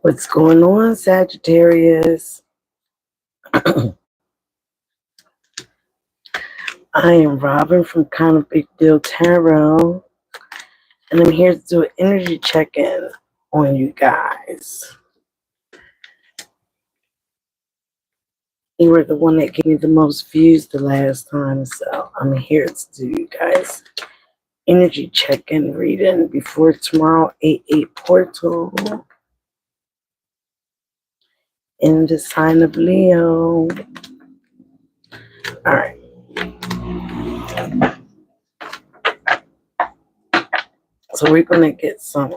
What's going on, Sagittarius? I am Robin from Kind of Big Deal Tarot, and I'm here to do an energy check-in on you guys. You were the one that gave me the most views the last time, so I'm here to do you guys energy check-in reading before tomorrow 8/8 portal in the sign of Leo. All right. So we're going to get some,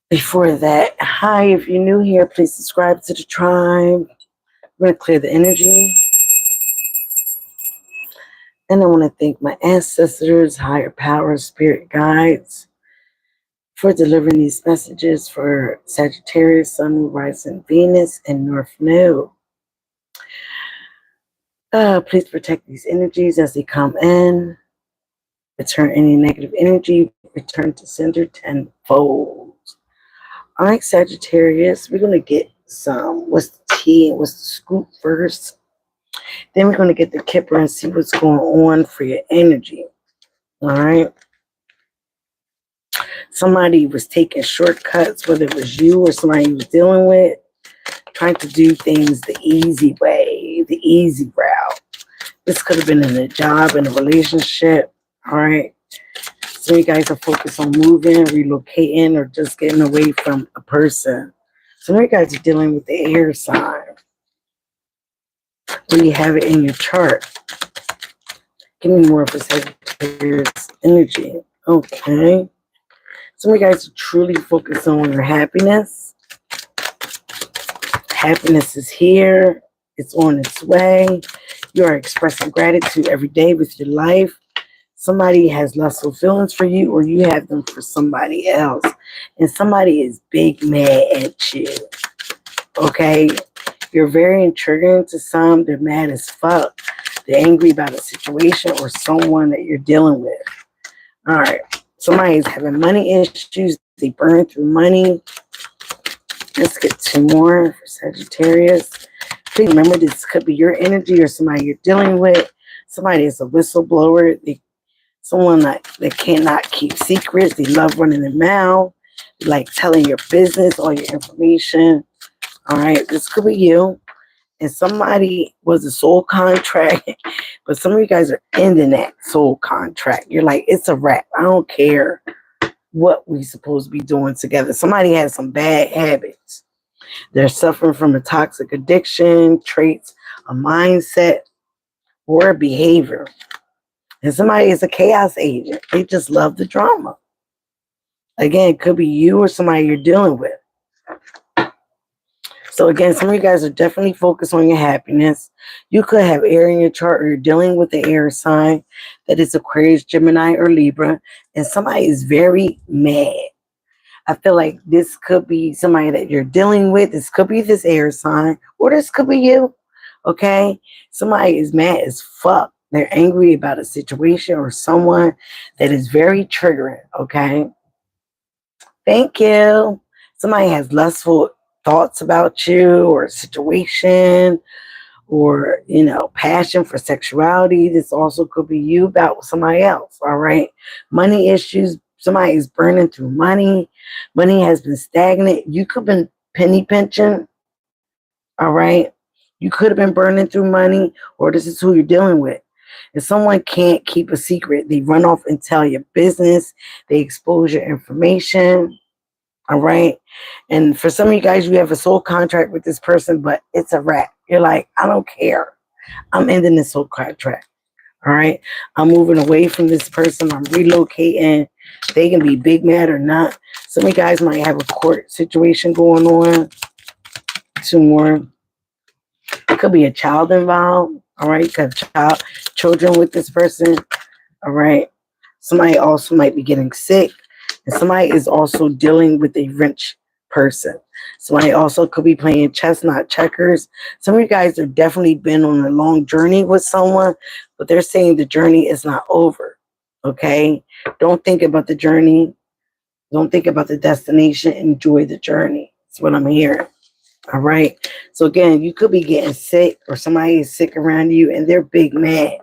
before that, hi, if you're new here, please subscribe to the tribe. I'm going to clear the energy. And I want to thank my ancestors, higher power, spirit guides, for delivering these messages for Sagittarius, Sun, Moon, Rising, Venus, and North Node. Please protect these energies as they come in. Return any negative energy, return to sender tenfold. All right, Sagittarius, we're going to get some, what's the tea and what's the scoop first. Then we're going to get the kipper and see what's going on for your energy. All right. Somebody was taking shortcuts, whether it was you or somebody you was dealing with, trying to do things the easy way, the easy route. This could have been in a job, in a relationship. All right. So you guys are focused on moving, relocating, or just getting away from a person. So you guys are dealing with the air sign. When you have it in your chart, give me more of a Sagittarius energy. Okay. Some of you guys are truly focused on your happiness. Happiness is here. It's on its way. You are expressing gratitude every day with your life. Somebody has lustful feelings for you, or you have them for somebody else. And somebody is big mad at you. Okay? You're very intriguing to some. They're mad as fuck. They're angry about a situation or someone that you're dealing with. All right. Somebody's having money issues. They burn through money. Let's get two more for Sagittarius. Please remember, this could be your energy or somebody you're dealing with. Somebody is a whistleblower. Someone that cannot keep secrets. They love running their mouth. They like telling your business, all your information. All right, this could be you. And somebody was a soul contract, but some of you guys are ending that soul contract. You're like, it's a wrap. I don't care what we supposed to be doing together. Somebody has some bad habits. They're suffering from a toxic addiction, traits, a mindset, or a behavior. And somebody is a chaos agent. They just love the drama. Again, it could be you or somebody you're dealing with. So again, some of you guys are definitely focused on your happiness. You could have air in your chart, or you're dealing with the air sign that is Aquarius, Gemini, or Libra. And somebody is very mad. I feel like this could be somebody that you're dealing with. This could be this air sign, or this could be you. Okay? Somebody is mad as fuck. They're angry about a situation or someone that is very triggering. Okay? Thank you. Somebody has lustful thoughts about you or a situation, or, passion for sexuality. This also could be you about somebody else. All right. Money issues. Somebody is burning through money. Money has been stagnant. You could have been penny pinching. All right. You could have been burning through money, or this is who you're dealing with. If someone can't keep a secret, they run off and tell your business. They expose your information. All right. And for some of you guys, you have a soul contract with this person, but it's a wrap. You're like, I don't care. I'm ending this soul contract. All right. I'm moving away from this person. I'm relocating. They can be big mad or not. Some of you guys might have a court situation going on. Two more. It could be a child involved. All right. You could have children with this person. All right. Somebody also might be getting sick. And somebody is also dealing with a wrench person. Somebody also could be playing chess, not checkers. Some of you guys have definitely been on a long journey with someone, but they're saying the journey is not over. Okay? Don't think about the journey. Don't think about the destination. Enjoy the journey. That's what I'm hearing. All right. So again, you could be getting sick or somebody is sick around you and they're big mad.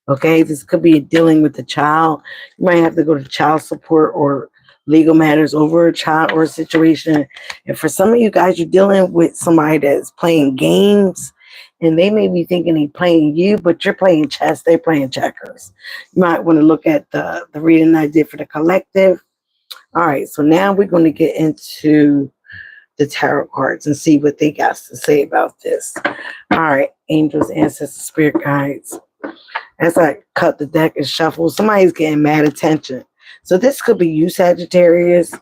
Okay. This could be dealing with the child. You might have to go to child support or legal matters over a child or a situation. And for some of you guys, you're dealing with somebody that's playing games and they may be thinking they're playing you, but you're playing chess, they're playing checkers. You might want to look at the reading I did for the collective. All right, so now we're going to get into the tarot cards and see what they got to say about this. All right, angels, ancestors, spirit guides. As I cut the deck and shuffle, somebody's getting mad attention. So this could be you, Sagittarius.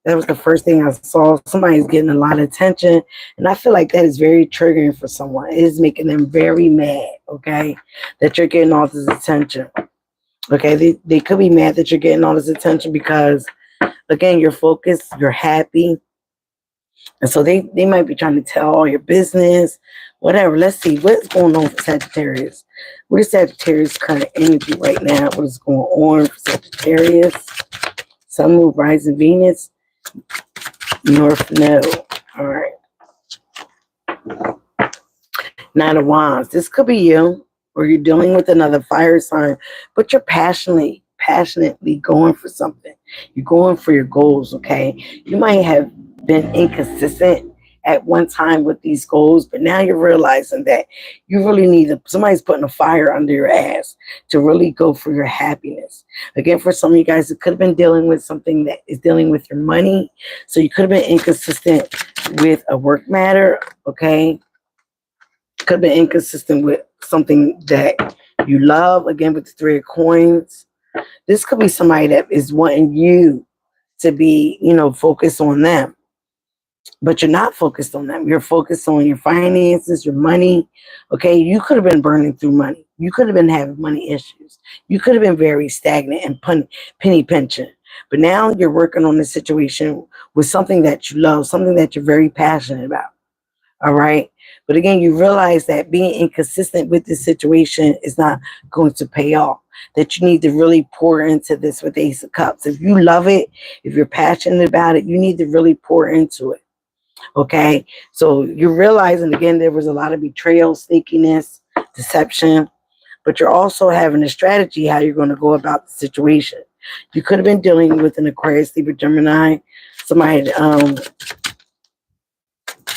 That was the first thing I saw. Somebody's getting a lot of attention. And I feel like that is very triggering for someone. It is making them very mad, okay, that you're getting all this attention. Okay, they could be mad that you're getting all this attention because, again, you're focused, you're happy. And so they might be trying to tell all your business, whatever. Let's see what's going on for Sagittarius. What is Sagittarius' current energy right now? What is going on for Sagittarius? Sun, Moon, Rising, Venus, North Node. All right. Nine of Wands. This could be you, or you're dealing with another fire sign, but you're passionately going for something. You're going for your goals, okay? You might have been inconsistent at one time with these goals, but now you're realizing that you really need somebody's putting a fire under your ass to really go for your happiness. Again, for some of you guys, it could have been dealing with something that is dealing with your money. So you could have been inconsistent with a work matter, okay? Could have been inconsistent with something that you love, again, with the Three of Coins. This could be somebody that is wanting you to be, focused on them. But you're not focused on them. You're focused on your finances, your money. Okay, you could have been burning through money. You could have been having money issues. You could have been very stagnant and penny pinching. But now you're working on this situation with something that you love, something that you're very passionate about. All right. But again, you realize that being inconsistent with this situation is not going to pay off. That you need to really pour into this with the Ace of Cups. If you love it, if you're passionate about it, you need to really pour into it. Okay. So you're realizing, again, there was a lot of betrayal, sneakiness, deception, but you're also having a strategy how you're going to go about the situation. You could have been dealing with an Aquarius, Libra, Gemini. Somebody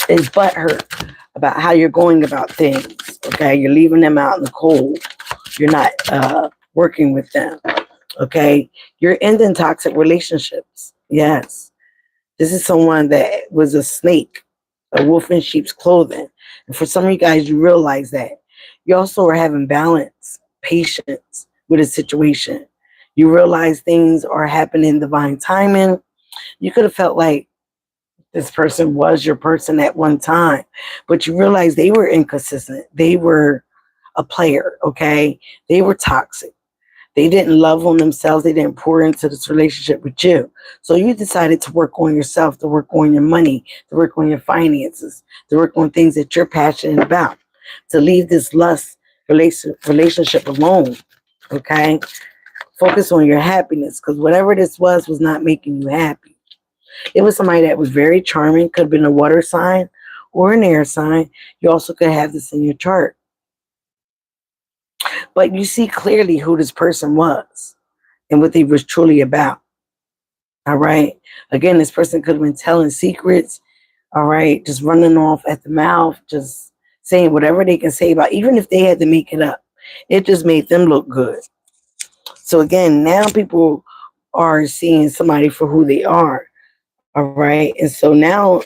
is butthurt about how you're going about things. Okay, you're leaving them out in the cold. You're not working with them. Okay, you're ending toxic relationships. Yes, this is someone that was a snake, a wolf in sheep's clothing. And for some of you guys, you realize that. You also are having balance, patience with a situation. You realize things are happening in divine timing. You could have felt like this person was your person at one time, but you realize they were inconsistent. They were a player, okay? They were toxic. They didn't love on themselves. They didn't pour into this relationship with you. So you decided to work on yourself, to work on your money, to work on your finances, to work on things that you're passionate about, to leave this lust relationship alone, okay? Focus on your happiness, because whatever this was not making you happy. It was somebody that was very charming, could have been a water sign or an air sign. You also could have this in your chart. But you see clearly who this person was and what they was truly about. All right. Again, this person could have been telling secrets. All right. Just running off at the mouth, just saying whatever they can say about, even if they had to make it up. It just made them look good. So again, now people are seeing somebody for who they are. All right. And so now,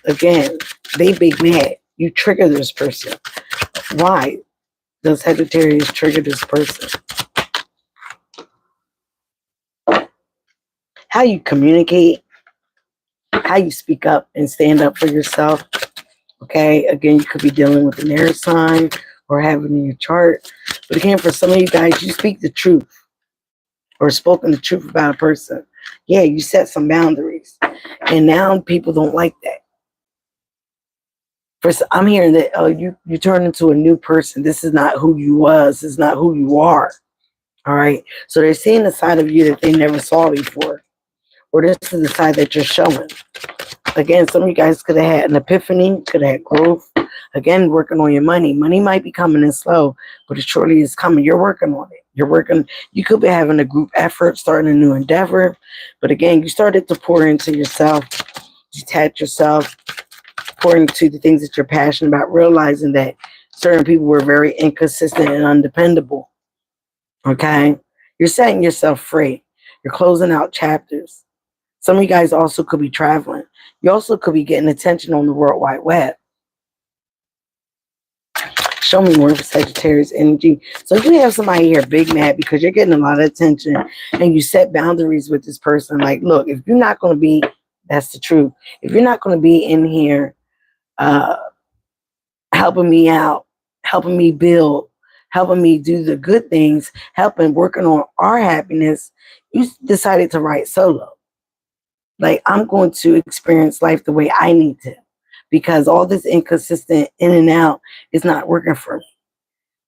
again, they big mad. You trigger this person. Why does Sagittarius trigger this person? How you communicate, how you speak up and stand up for yourself. Okay. Again, you could be dealing with an air sign or having in your chart. But again, for some of you guys, you speak the truth or spoken the truth about a person. Yeah, you set some boundaries. And now people don't like that. First, I'm hearing that you turn into a new person. This is not who you was. This is not who you are. All right. So they're seeing a side of you that they never saw before. or this is the side that you're showing. Again, some of you guys could have had an epiphany, could have had growth. Again, working on your money. Money might be coming in slow, but it surely is coming. You're working on it. You're working. You could be having a group effort, starting a new endeavor. But again, you started to pour into yourself, detach yourself, pour into the things that you're passionate about, realizing that certain people were very inconsistent and undependable. Okay? You're setting yourself free. You're closing out chapters. Some of you guys also could be traveling. You also could be getting attention on the World Wide Web. Show me more for Sagittarius energy. So if you have somebody here big mad because you're getting a lot of attention and you set boundaries with this person, like, look, if you're not going to be, that's the truth. If you're not going to be in here helping me out, helping me build, helping me do the good things, helping, working on our happiness, you decided to write solo. Like, I'm going to experience life the way I need to, because all this inconsistent in and out is not working for me.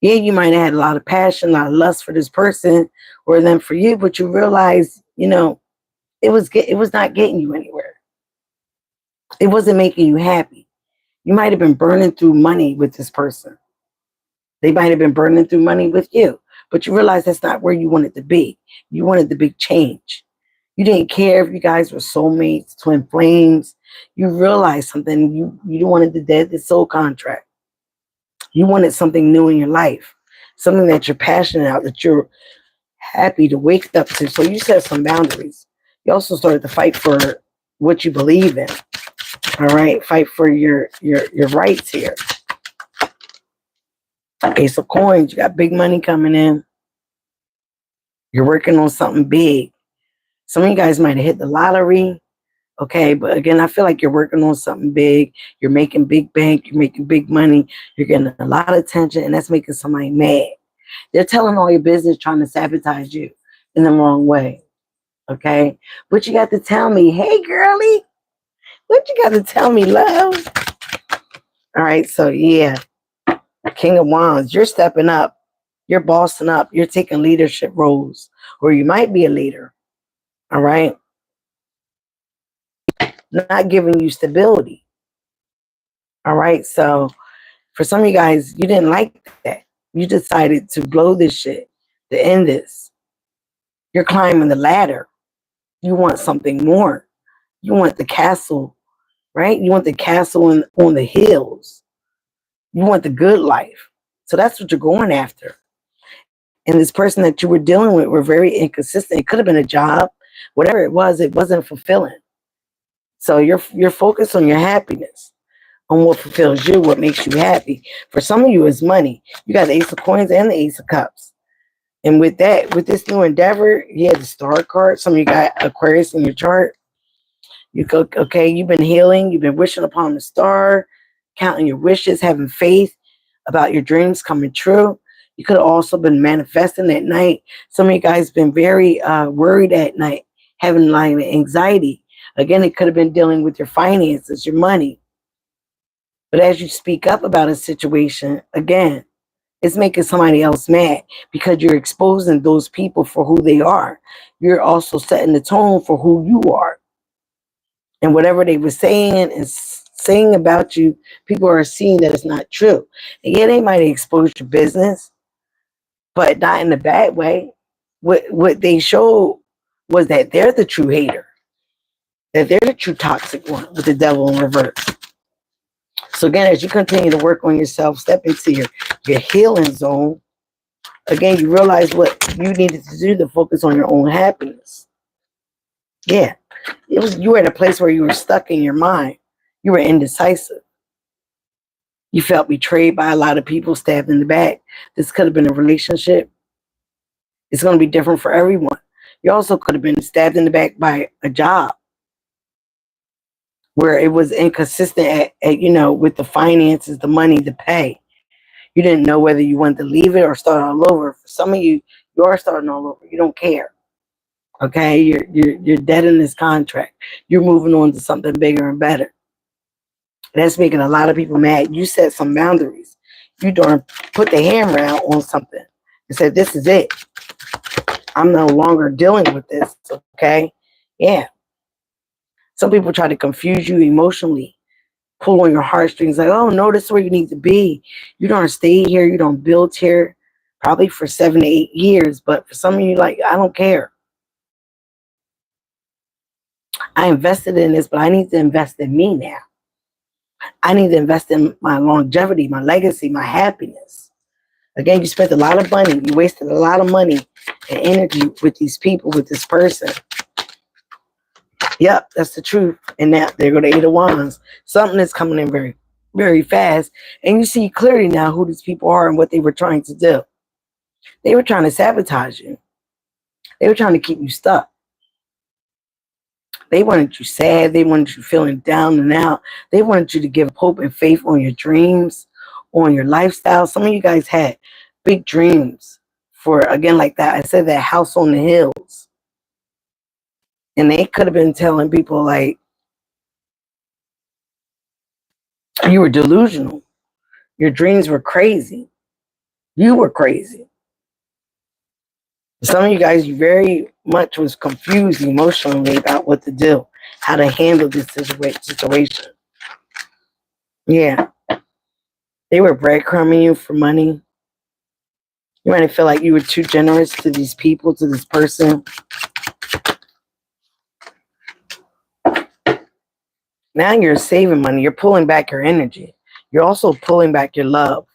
Yeah, you might have had a lot of passion, a lot of lust for this person or them for you, but you realize, it was not getting you anywhere. It wasn't making you happy. You might have been burning through money with this person. They might have been burning through money with you, but you realize that's not where you wanted to be. You wanted the big change. You didn't care if you guys were soulmates, twin flames. You realized something. You wanted the soul contract. You wanted something new in your life, something that you're passionate about, that you're happy to wake up to. So you set some boundaries. You also started to fight for what you believe in. All right, fight for your rights here. Ace of Coins. You got big money coming in. You're working on something big. Some of you guys might have hit the lottery. Okay, but again, I feel like you're working on something big. You're making big bank. You're making big money. You're getting a lot of attention, and that's making somebody mad. They're telling all your business, trying to sabotage you in the wrong way. Okay, what you got to tell me? Hey, girly, what you got to tell me, love? All right, so yeah, King of Wands, you're stepping up. You're bossing up. You're taking leadership roles, or you might be a leader. All right, not giving you stability. All right, so for some of you guys, you didn't like that. You decided to blow this shit, to end this. You're climbing the ladder. You want something more. You want the castle, right? You want the castle on the hills. You want the good life. So that's what you're going after. And this person that you were dealing with were very inconsistent. It could have been a job. Whatever it wasn't fulfilling. So you're focused on your happiness, on what fulfills you, what makes you happy. For some of you, it's money. You got the Ace of Coins and the Ace of Cups. And with this new endeavor, you had the Star card. Some of you got Aquarius in your chart. You go, okay, you've been healing. You've been wishing upon the star, counting your wishes, having faith about your dreams coming true. You could have also been manifesting at night. Some of you guys been very worried at night, having like anxiety. Again, it could have been dealing with your finances, your money. But as you speak up about a situation, again, it's making somebody else mad because you're exposing those people for who they are. You're also setting the tone for who you are. And whatever they were saying and saying about you, people are seeing that it's not true. And yeah, they might expose your business, but not in a bad way. What they showed was that they're the true hater, that they're the true toxic one with the devil in reverse. So again, as you continue to work on yourself, step into your healing zone, again, you realize what you needed to do to focus on your own happiness. Yeah, you were at a place where you were stuck in your mind. You were indecisive. You felt betrayed by a lot of people, stabbed in the back. This could have been a relationship. It's going to be different for everyone. You also could have been stabbed in the back by a job where it was inconsistent with the finances, the money, the pay. You didn't know whether you wanted to leave it or start all over. For some of you, you are starting all over. You don't care. Okay, you're dead in this contract. You're moving on to something bigger and better. That's making a lot of people mad. You set some boundaries. You darn put the hammer out on something and said, "This is it. I'm no longer dealing with this." Okay, yeah. Some people try to confuse you emotionally, pull on your heartstrings like, oh, no, this is where you need to be. You don't stay here. You don't build here probably for 7 to 8 years. But for some of you, like, I don't care. I invested in this, but I need to invest in me now. I need to invest in my longevity, my legacy, my happiness. Again, you spent a lot of money. You wasted a lot of money and energy with these people, with this person. Yep, that's the truth. And now there go the Eight of Wands. Something is coming in very, very fast. And you see clearly now who these people are and what they were trying to do. They were trying to sabotage you. They were trying to keep you stuck. They wanted you sad. They wanted you feeling down and out. They wanted you to give hope and faith on your dreams, on your lifestyle. Some of you guys had big dreams for, again, like that. I said that house on the hills. And they could have been telling people like, you were delusional. Your dreams were crazy. You were crazy. Some of you guys, you very much was confused emotionally about what to do, how to handle this situation. Yeah. They were breadcrumbing you for money. You might feel like you were too generous to these people, to this person. Now you're saving money. You're pulling back your energy. You're also pulling back your love.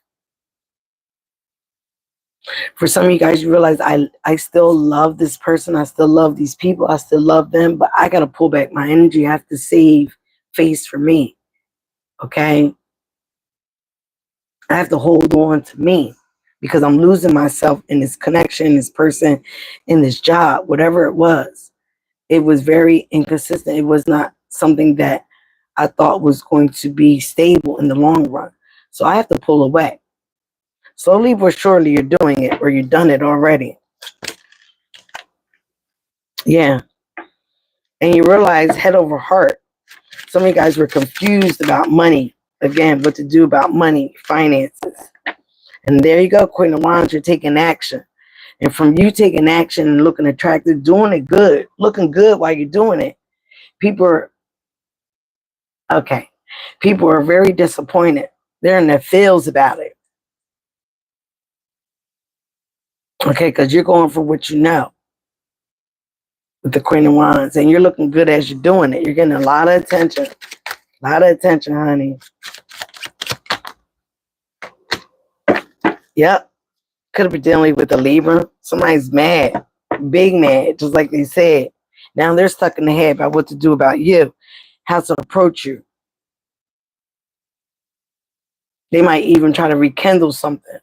For some of you guys, you realize I still love this person. I still love these people. I still love them. But I got to pull back my energy. I have to save face for me. Okay? I have to hold on to me because I'm losing myself in this connection, this person, in this job, whatever it was. It was very inconsistent. It was not something that I thought was going to be stable in the long run. So I have to pull away. Slowly but surely you're doing it, or you've done it already. Yeah. And you realize head over heart. Some of you guys were confused about money. Again, what to do about money, finances. And there you go, Queen of Wands, you're taking action. And from you taking action and looking attractive, doing it good, looking good while you're doing it, people are, okay, people are very disappointed. They're in their feels about it. Okay, because you're going for what you know with the Queen of Wands. And you're looking good as you're doing it. You're getting a lot of attention. A lot of attention, honey. Yep. Could have been dealing with a Libra. Somebody's mad. Big mad, just like they said. Now they're stuck in the head about what to do about you. How to approach you. They might even try to rekindle something.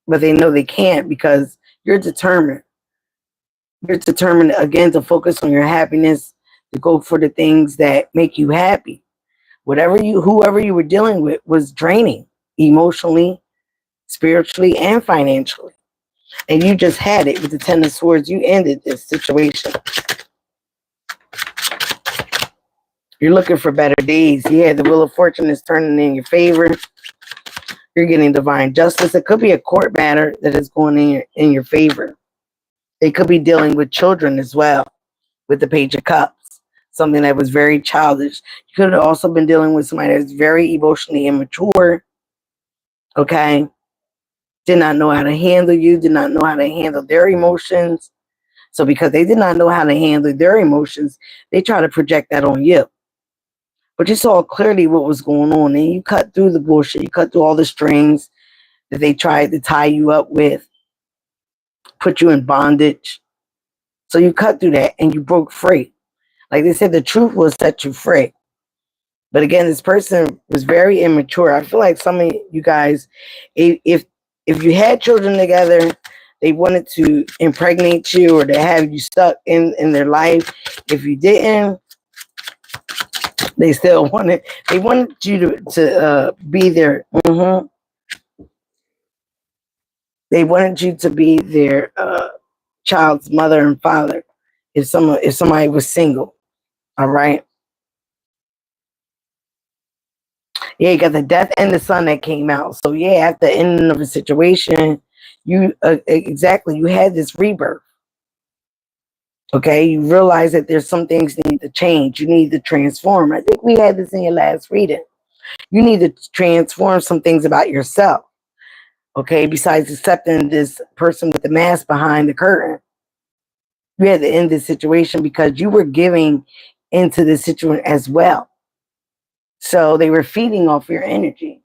But they know they can't because you're determined. You're determined, again, to focus on your happiness, to go for the things that make you happy. Whoever you were dealing with was draining emotionally, spiritually, and financially. And you just had it with the Ten of Swords. You ended this situation. You're looking for better days. Yeah, the Wheel of Fortune is turning in your favor. You're getting divine justice. It could be a court matter that is going in your favor. It could be dealing with children as well, with the Page of Cups. Something that was very childish. You could have also been dealing with somebody that's very emotionally immature. Okay? Did not know how to handle you. Did not know how to handle their emotions. So because they did not know how to handle their emotions, they try to project that on you. But you saw clearly what was going on. And you cut through the bullshit. You cut through all the strings that they tried to tie you up with. Put you in bondage. So you cut through that and you broke free. Like they said, the truth will set you free. But again, this person was very immature. I feel like some of you guys, if you had children together, they wanted to impregnate you or to have you stuck in their life. If you didn't, they still wanted you to be there. They wanted you to be their child's mother and father if somebody was single. All right. Yeah, you got the Death and the Sun that came out. So yeah, after the ending of a situation, you exactly, you had this rebirth. Okay, you realize that there's some things need to change. You need to transform. I think we had this in your last reading. You need to transform some things about yourself. Okay, besides accepting this person with the mask behind the curtain, you had to end this situation because you were giving into this situation as well. So they were feeding off your energy.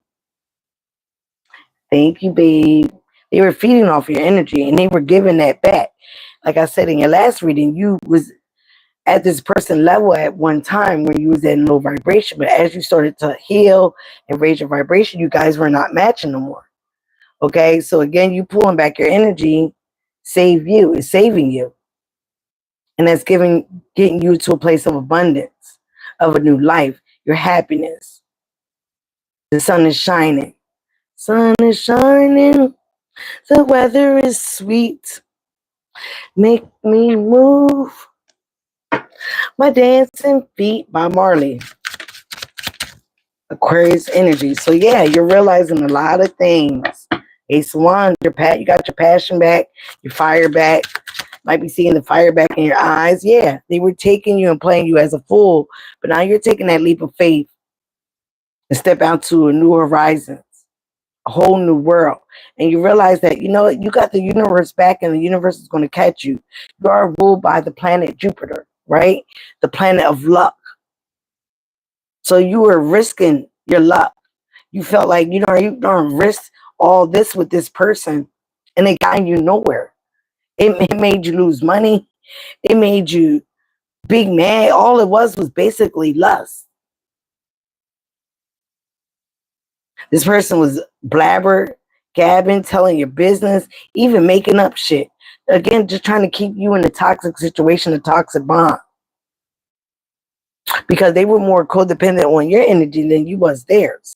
Thank you, babe. They were feeding off your energy and they were giving that back. Like I said in your last reading, you was at this person level at one time when you was in low vibration, but as you started to heal and raise your vibration, you guys were not matching no more. Okay, so again, you pulling back your energy, save you, is saving you, and that's getting you to a place of abundance, of a new life, your happiness. The sun is shining. Sun is shining. The weather is sweet. Make me move my dancing feet by Marley. Aquarius energy. So yeah, you're realizing a lot of things. Ace of Wands, you got your passion back, your fire back. Might be seeing the fire back in your eyes. Yeah, they were taking you and playing you as a fool, but now you're taking that leap of faith and step out to a new horizons, a whole new world. And you realize that, you know, you got the universe back and the universe is going to catch you. You are ruled by the planet Jupiter, right? The planet of luck. So you were risking your luck. You felt like, you don't risk all this with this person and it got you nowhere. It made you lose money. It made you big mad. All it was basically lust. This person was blabber, gabbing, telling your business, even making up shit. Again, just trying to keep you in a toxic situation, a toxic bond. Because they were more codependent on your energy than you was theirs.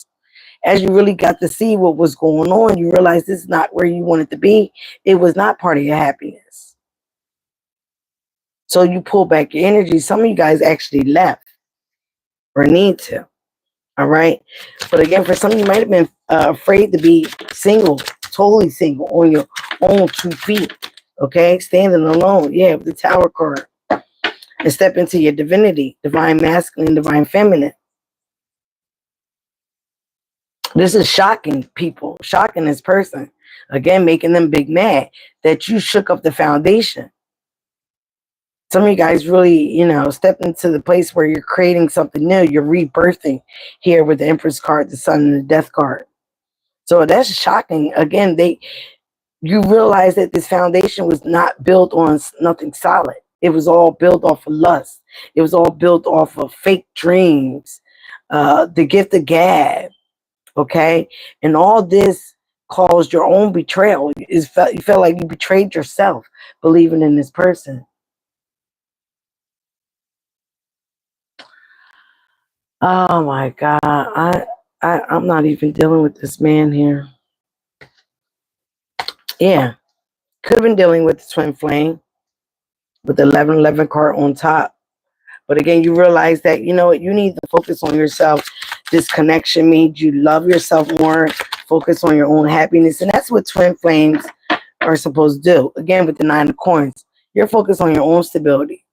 As you really got to see what was going on, you realize this is not where you wanted to be. It was not part of your happiness. So you pull back your energy. Some of you guys actually left or need to. All right. But again, for some, you might have been afraid to be single, totally single on your own 2 feet. Okay. Standing alone. Yeah. With the Tower card. And step into your divinity, divine masculine, divine feminine. This is shocking people, shocking this person. Again, making them big mad that you shook up the foundation. Some of you guys really, stepped into the place where you're creating something new. You're rebirthing here with the Empress card, the Sun, and the Death card. So that's shocking. Again, you realize that this foundation was not built on nothing solid. It was all built off of lust. It was all built off of fake dreams, the gift of gab, okay? And all this caused your own betrayal. You felt like you betrayed yourself believing in this person. Oh my God. I'm not even dealing with this man here. Yeah. Could have been dealing with the twin flame with the 1111 card on top. But again, you realize that, you know what, you need to focus on yourself. This connection made you love yourself more, focus on your own happiness. And that's what twin flames are supposed to do. Again, with the 9 of coins, you're focused on your own stability,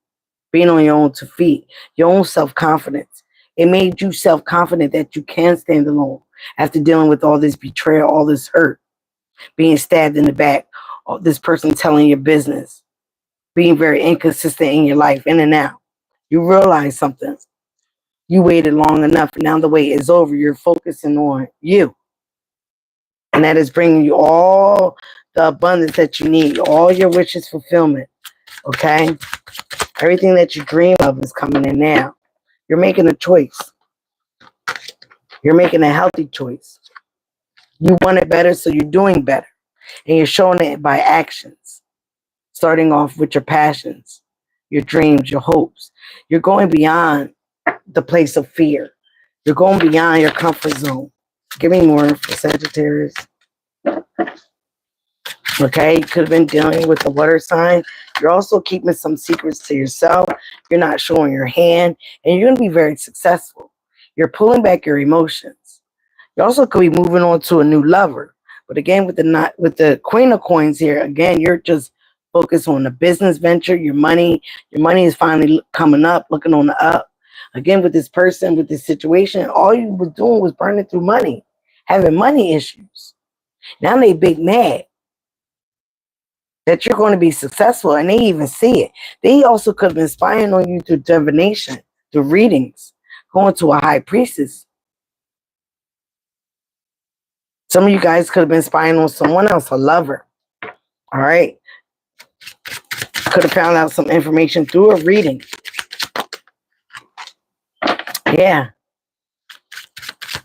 being on your own 2 feet, your own self-confidence. It made you self-confident that you can stand alone after dealing with all this betrayal, all this hurt, being stabbed in the back, this person telling your business, being very inconsistent in your life, in and out. You realize something. You waited long enough. Now the wait is over. You're focusing on you. And that is bringing you all the abundance that you need, all your wishes fulfillment. Okay? Everything that you dream of is coming in now. You're making a choice. You're making a healthy choice. You want it better, so you're doing better. And you're showing it by actions. Starting off with your passions, your dreams, your hopes. You're going beyond the place of fear. You're going beyond your comfort zone. Give me more for Sagittarius. Okay, you could have been dealing with the water sign. You're also keeping some secrets to yourself. You're not showing your hand, and you're going to be very successful. You're pulling back your emotions. You also could be moving on to a new lover. But again, with the Queen of Coins here, again, you're just Focus on the business venture, your money. Your money is finally coming up, looking on the up. Again, with this person, with this situation, all you was doing was burning through money, having money issues. Now they big mad that you're going to be successful, and they even see it. They also could have been spying on you through divination, through readings, going to a high priestess. Some of you guys could have been spying on someone else, a lover. All right. Could have found out some information through a reading. Yeah.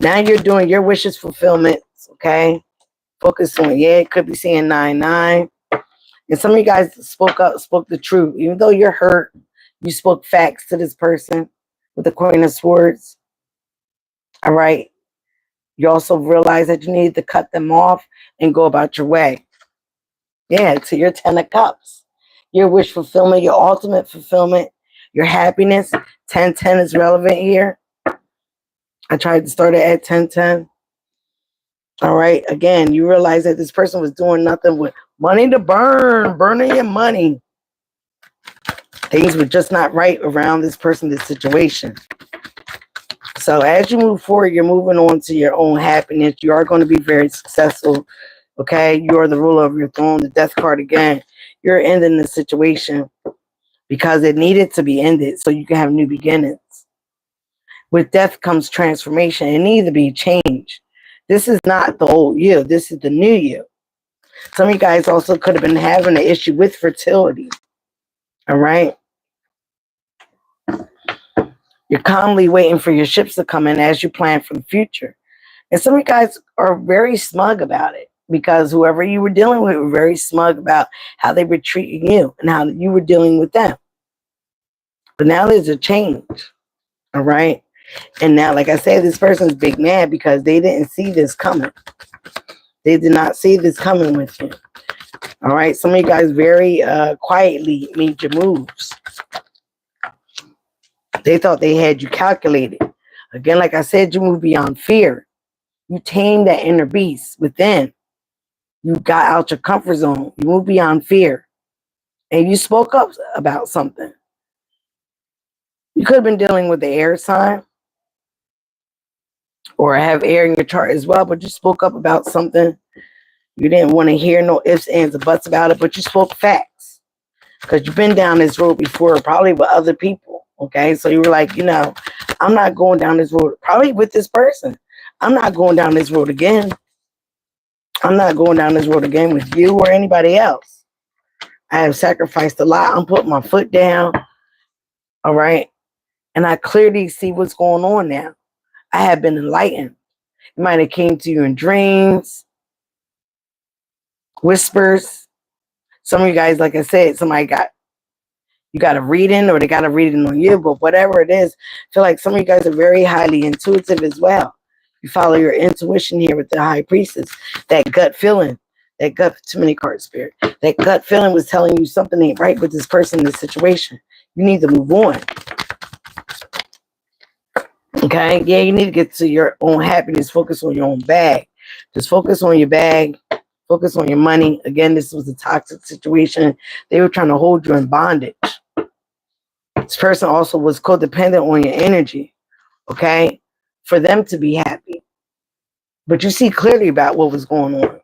Now you're doing your wishes fulfillment. Okay. Focus on, yeah, it could be saying 9-9. And some of you guys spoke up, spoke the truth. Even though you're hurt, you spoke facts to this person with the Queen of Swords. All right. You also realize that you need to cut them off and go about your way. Yeah, to your 10 of Cups. Your wish fulfillment, your ultimate fulfillment, your happiness. 10-10 is relevant here. I tried to start it at 10-10. All right. Again, you realize that this person was doing nothing with money to burn, burning your money. Things were just not right around this person, this situation. So as you move forward, you're moving on to your own happiness. You are going to be very successful. Okay. You are the ruler of your throne. The death card again. You're ending the situation because it needed to be ended so you can have new beginnings. With death comes transformation. It needs to be changed. This is not the old you. This is the new you. Some of you guys also could have been having an issue with fertility. All right. You're calmly waiting for your ships to come in as you plan for the future. And some of you guys are very smug about it because whoever you were dealing with were very smug about how they were treating you and how you were dealing with them. But now there's a change. All right. And now, like I said, this person's big mad because they didn't see this coming. They did not see this coming with you. All right. Some of you guys very quietly made your moves. They thought they had you calculated. Again, like I said, you moved beyond fear. You tamed that inner beast within. You got out your comfort zone. You moved beyond fear. And you spoke up about something. You could have been dealing with the air sign or have air in your chart as well, but you spoke up about something. You didn't want to hear no ifs, ands, or buts about it, but you spoke facts because you've been down this road before, probably with other people. Okay, so you were like, you know, I'm not going down this road, probably with this person. I'm not going down this road again. I'm not going down this road again with you or anybody else. I have sacrificed a lot. I'm putting my foot down. All right. And I clearly see what's going on now. I have been enlightened. It might have came to you in dreams, whispers. Some of you guys, like I said, you got a reading or they got a reading on you, but whatever it is, I feel like some of you guys are very highly intuitive as well. You follow your intuition here with the high priestess. That gut feeling, that gut, too many cards, spirit. That gut feeling was telling you something ain't right with this person in this situation. You need to move on. Okay? Yeah, you need to get to your own happiness. Focus on your own bag. Just focus on your bag. Focus on your money. Again, this was a toxic situation. They were trying to hold you in bondage. This person also was codependent on your energy. Okay? For them to be happy. But you see clearly about what was going on.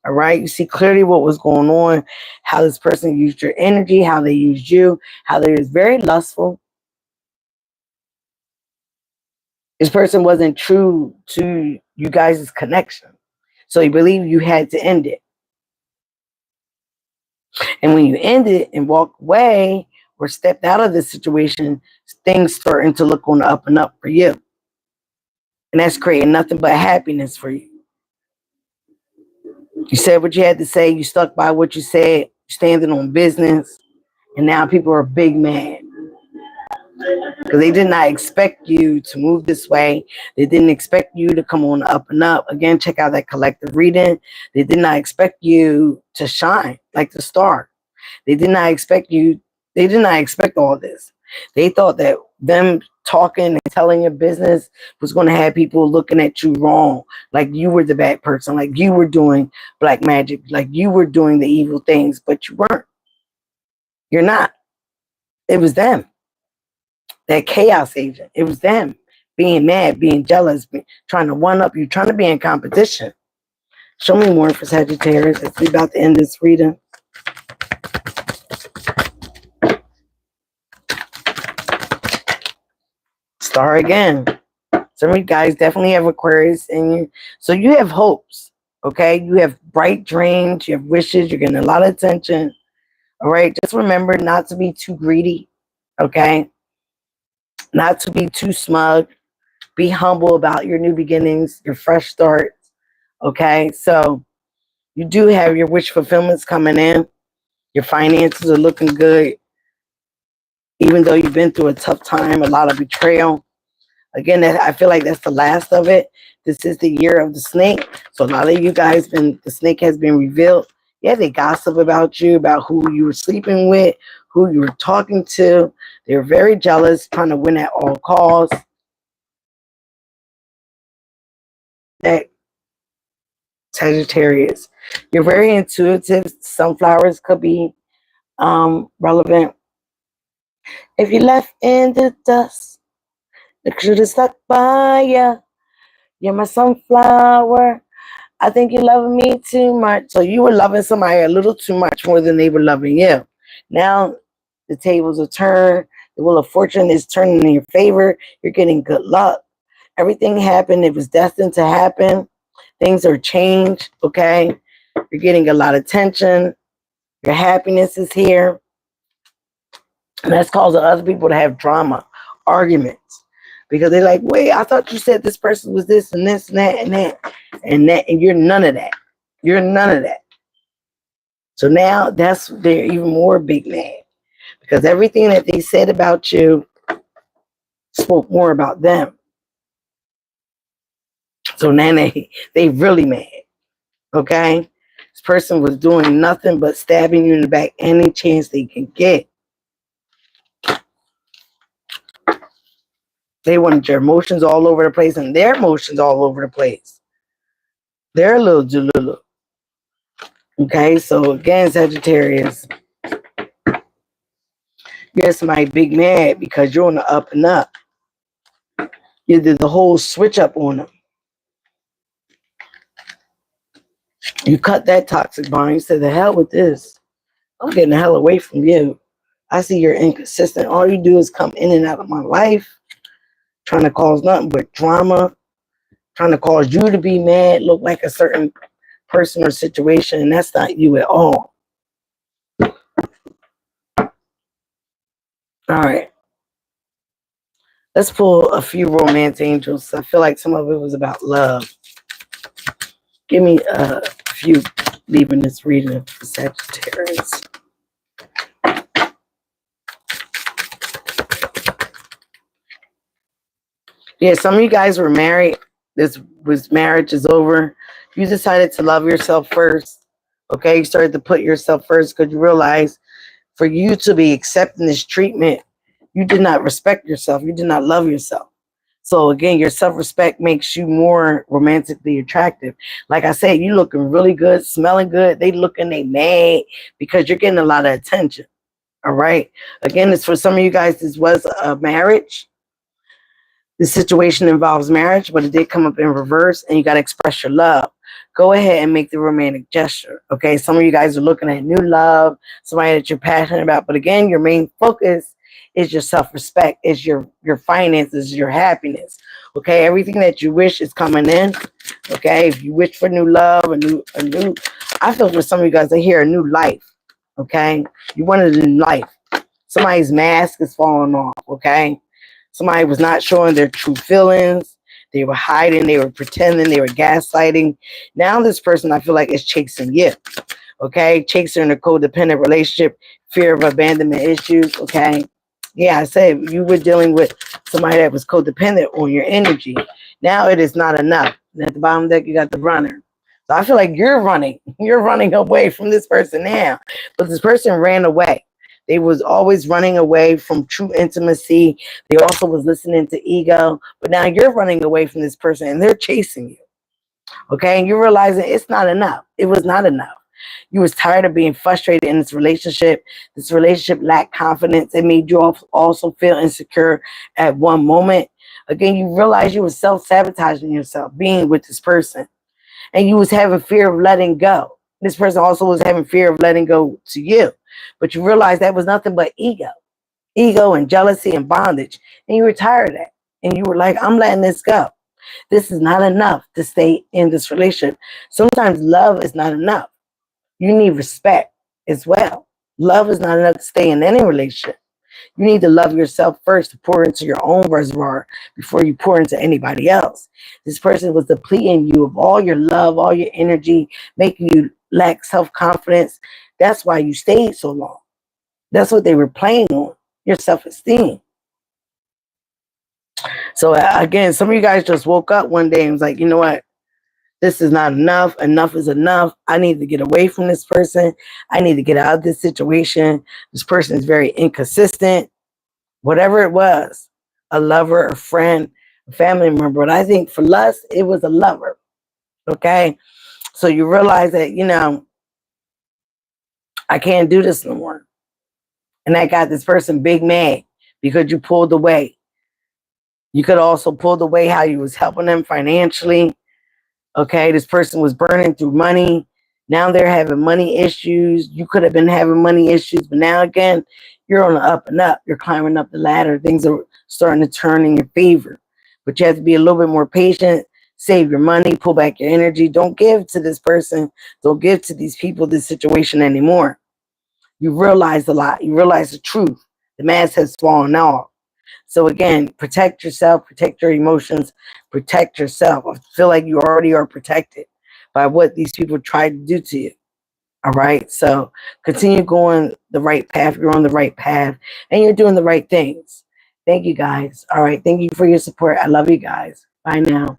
All right? You see clearly what was going on. How this person used your energy. How they used you. How they was very lustful. This person wasn't true to you guys' connection. So he believed you had to end it. And when you end it and walk away or stepped out of this situation, things starting to look on the up and up for you. And that's creating nothing but happiness for you. You said what you had to say. You stuck by what you said. Standing on business. And now people are big mad. Because they did not expect you to move this way. They didn't expect you to come on up and up. Again, check out that collective reading. They did not expect you to shine like the star. They did not expect you. They did not expect all this. They thought that them talking and telling your business was going to have people looking at you wrong. Like you were the bad person. Like you were doing black magic. Like you were doing the evil things, but you weren't. You're not. It was them. That chaos agent. It was them being mad, being jealous, trying to one up you, trying to be in competition. Show me more for Sagittarius as we about to end this reading. Star again. Some of you guys definitely have Aquarius in you. So you have hopes, okay? You have bright dreams, you have wishes, you're getting a lot of attention. All right, just remember not to be too greedy, okay? Not to be too smug. Be humble about your new beginnings, your fresh starts, okay? So you do have your wish fulfillments coming in. Your finances are looking good. Even though you've been through a tough time, a lot of betrayal. Again, I feel like that's the last of it. This is the year of the snake. So a lot of you guys, the snake has been revealed. Yeah, they gossip about you, about who you were sleeping with, who you were talking to. They're very jealous, trying to win at all costs. That Sagittarius, you're very intuitive. Sunflowers could be relevant. If you left in the dust, it should have stuck by you. You're my sunflower. I think you're loving me too much. So you were loving somebody a little too much more than they were loving you. Now the tables are turned. The wheel of fortune is turning in your favor. You're getting good luck. Everything happened. It was destined to happen. Things are changed, okay? You're getting a lot of attention. Your happiness is here. And that's causing other people to have drama, arguments. Because they're like, wait, I thought you said this person was this and this and that and that. And you're none of that. You're none of that. So now they're even more big mad. Because everything that they said about you spoke more about them. So now they really mad. Okay? This person was doing nothing but stabbing you in the back any chance they can get. They wanted your emotions all over the place and their emotions all over the place. They're a little delulu. Okay, so again, Sagittarius, you're somebody big mad because you're on the up and up. You did the whole switch up on them. You cut that toxic bond. You said, the hell with this. I'm getting the hell away from you. I see you're inconsistent. All you do is come in and out of my life, trying to cause nothing but drama, trying to cause you to be mad, look like a certain person or situation, and that's not you at all. All right. Let's pull a few romance angels. I feel like some of it was about love. Give me a few leaving this reading for Sagittarius. Yeah, some of you guys were married. Marriage is over. You decided to love yourself first. Okay, you started to put yourself first because you realized for you to be accepting this treatment, you did not respect yourself. You did not love yourself. So again, your self-respect makes you more romantically attractive. Like I said, you looking really good, smelling good. They mad because you're getting a lot of attention. All right. Again, it's for some of you guys, this was a marriage. The situation involves marriage, but it did come up in reverse, and you got to express your love. Go ahead and make the romantic gesture. Okay. Some of you guys are looking at new love, somebody that you're passionate about. But again, your main focus is your self-respect, is your finances, your happiness. Okay. Everything that you wish is coming in. Okay. If you wish for new love, I feel for some of you guys, I hear a new life. Okay. You wanted a new life. Somebody's mask is falling off. Okay. Somebody was not showing their true feelings. They were hiding. They were pretending. They were gaslighting. Now this person, I feel like, is chasing you. Okay? Chasing in a codependent relationship, fear of abandonment issues. Okay? Yeah, I said you were dealing with somebody that was codependent on your energy. Now it is not enough. And at the bottom deck, you got the runner. So I feel like you're running. You're running away from this person now. But this person ran away. They was always running away from true intimacy. They also was listening to ego. But now you're running away from this person and they're chasing you. Okay? And you're realizing it's not enough. It was not enough. You was tired of being frustrated in this relationship. This relationship lacked confidence. It made you also feel insecure at one moment. Again, you realize you were self-sabotaging yourself being with this person. And you was having fear of letting go. This person also was having fear of letting go to you. But you realized that was nothing but ego. Ego and jealousy and bondage. And you were tired of that. And you were like, I'm letting this go. This is not enough to stay in this relationship. Sometimes love is not enough. You need respect as well. Love is not enough to stay in any relationship. You need to love yourself first to pour into your own reservoir before you pour into anybody else. This person was depleting you of all your love, all your energy, making you lack self-confidence. That's why you stayed so long. That's what they were playing on, your self-esteem. So again, some of you guys just woke up one day and was like, you know what? This is not enough. Enough is enough. I need to get away from this person. I need to get out of this situation. This person is very inconsistent. Whatever it was, a lover, a friend, a family member. But I think for lust, it was a lover. Okay? So you realize that, you know, I can't do this no more. And that got this person big mad because you pulled away. You could also pull away how you was helping them financially. Okay, this person was burning through money. Now they're having money issues. You could have been having money issues, but now again, you're on the up and up. You're climbing up the ladder. Things are starting to turn in your favor. But you have to be a little bit more patient. Save your money. Pull back your energy. Don't give to this person. Don't give to these people, this situation anymore. You realize a lot. You realize the truth. The mask has fallen off. So again, protect yourself, protect your emotions, protect yourself. I feel like you already are protected by what these people tried to do to you. All right. So continue going the right path. You're on the right path and you're doing the right things. Thank you guys. All right. Thank you for your support. I love you guys. Bye now.